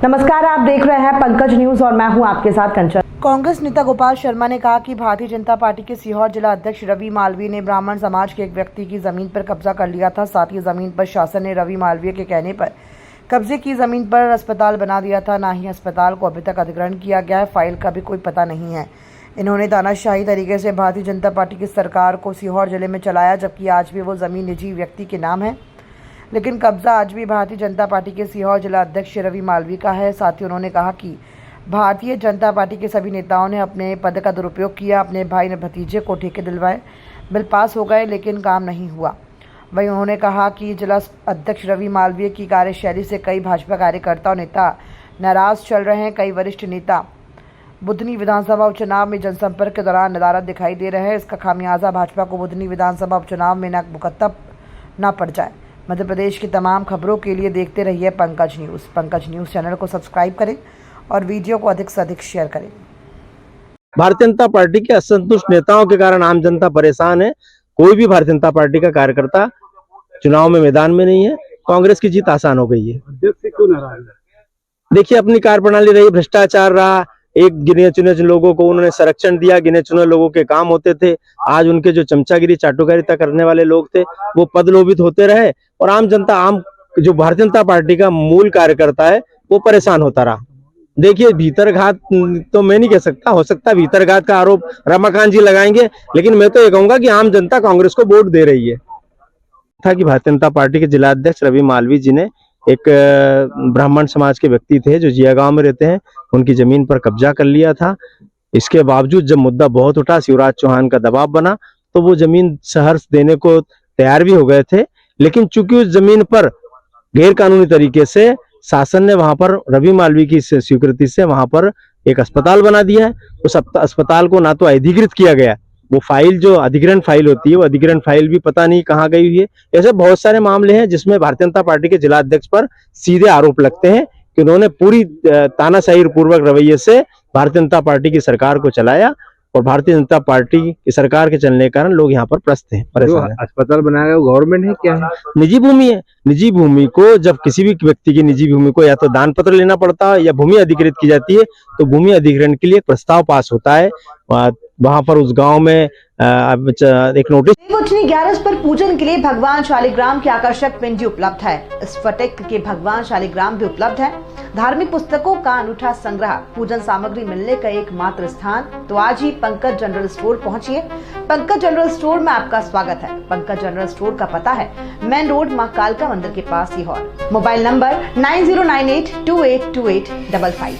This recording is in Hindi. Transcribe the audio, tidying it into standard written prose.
नमस्कार, आप देख रहे हैं पंकज न्यूज और मैं हूं आपके साथ कंचन। कांग्रेस नेता गोपाल शर्मा ने कहा कि भारतीय जनता पार्टी के सीहोर जिला अध्यक्ष रवि मालवीय ने ब्राह्मण समाज के एक व्यक्ति की जमीन पर कब्जा कर लिया था। साथ ही जमीन पर शासन ने रवि मालवीय के कहने पर कब्जे की जमीन पर अस्पताल बना दिया था। ना ही अस्पताल को अभी तक अधिग्रहण किया गया है, फाइल का भी कोई पता नहीं है। इन्होंने तानाशाही तरीके से भारतीय जनता पार्टी की सरकार को सीहोर जिले में चलाया, जबकि आज भी वो जमीन निजी व्यक्ति के नाम है, लेकिन कब्जा आज भी भारतीय जनता पार्टी के सीहोर जिला अध्यक्ष रवि मालवीय का है। साथ ही उन्होंने कहा कि भारतीय जनता पार्टी के सभी नेताओं ने अपने पद का दुरुपयोग किया, अपने भाई ने भतीजे को ठेके दिलवाए, बिल पास हो गए लेकिन काम नहीं हुआ। वहीं उन्होंने कहा कि जिला अध्यक्ष रवि मालवीय की कार्यशैली से कई भाजपा कार्यकर्ता और नेता नाराज चल रहे हैं। कई वरिष्ठ नेता बुधनी विधानसभा उपचुनाव में जनसंपर्क के दौरान नदारद दिखाई दे रहे हैं। इसका खामियाजा भाजपा को बुधनी विधानसभा उपचुनाव में मुकद्दम न पड़ जाए। मध्य प्रदेश की तमाम खबरों के लिए देखते रहिए Pankaj news. Pankaj news channel को सब्सक्राइब करें और वीडियो को अधिक से अधिक शेयर करें। भारतीय जनता पार्टी के असंतुष्ट नेताओं के कारण आम जनता परेशान है। कोई भी भारतीय जनता पार्टी का कार्यकर्ता चुनाव में मैदान में नहीं है। कांग्रेस की जीत आसान हो गई है। अध्यक्ष से क्यों नाराज है? देखिए, अपनी कार्यप्रणाली रही, भ्रष्टाचार रहा। एक गिने चुने लोगों को उन्होंने संरक्षण दिया, गिने चुने लोगों के काम होते थे। आज उनके जो चमचागिरी चाटुकारिता करने वाले लोग थे वो पद लोभित होते रहे और आम जनता जो भारतीय जनता पार्टी का मूल कार्यकर्ता है वो परेशान होता रहा। देखिए, भीतरघात तो मैं नहीं कह सकता, हो सकता है भीतरघात का आरोप रमाकांत जी लगाएंगे, लेकिन मैं तो ये कहूंगा कि आम जनता कांग्रेस को वोट दे रही है। था कि भारतीय जनता पार्टी के जिला अध्यक्ष रवि मालवीय जी ने एक ब्राह्मण समाज के व्यक्ति थे जो जिया गांव में रहते हैं, उनकी जमीन पर कब्जा कर लिया था। इसके बावजूद जब मुद्दा बहुत उठा, शिवराज चौहान का दबाव बना, तो वो जमीन शहर देने को तैयार भी हो गए थे। लेकिन चूंकि उस जमीन पर गैर कानूनी तरीके से शासन ने वहां पर रवि मालवीय की स्वीकृति से वहां पर एक अस्पताल बना दिया है। उस अस्पताल को ना तो अधिकृत किया गया, वो फाइल जो अधिग्रहण फाइल होती है वो अधिग्रहण फाइल भी पता नहीं कहाँ गई हुई है। ऐसे बहुत सारे मामले हैं जिसमें भारतीय जनता पार्टी के जिला अध्यक्ष पर सीधे आरोप लगते हैं कि उन्होंने पूरी तानाशाही पूर्वक रवैये से भारतीय जनता पार्टी की सरकार को चलाया और भारतीय जनता पार्टी की सरकार के चलने के कारण लोग यहाँ पर परेशान हैं। अस्पताल बनाया गया गवर्नमेंट है क्या है? निजी भूमि है। निजी भूमि को जब किसी भी व्यक्ति की निजी भूमि को या तो दान पत्र लेना पड़ता है या भूमि अधिकृत की जाती है, तो भूमि अधिग्रहण के लिए प्रस्ताव पास होता है। वहां पर उस गांव में एक नोटिस। देवउठनी 11 पर पूजन के लिए भगवान शालिग्राम की आकर्षक पिंडी उपलब्ध है। स्फटिक के भगवान शालिग्राम भी उपलब्ध है। धार्मिक पुस्तकों का अनूठा संग्रह, पूजन सामग्री मिलने का एकमात्र स्थान। तो आज ही पंकज जनरल स्टोर पहुंचिए। पंकज जनरल स्टोर में आपका स्वागत है। पंकज जनरल स्टोर का पता है मेन रोड मां कालका मंदिर के पास सीहोर। Mobile number 9098282855।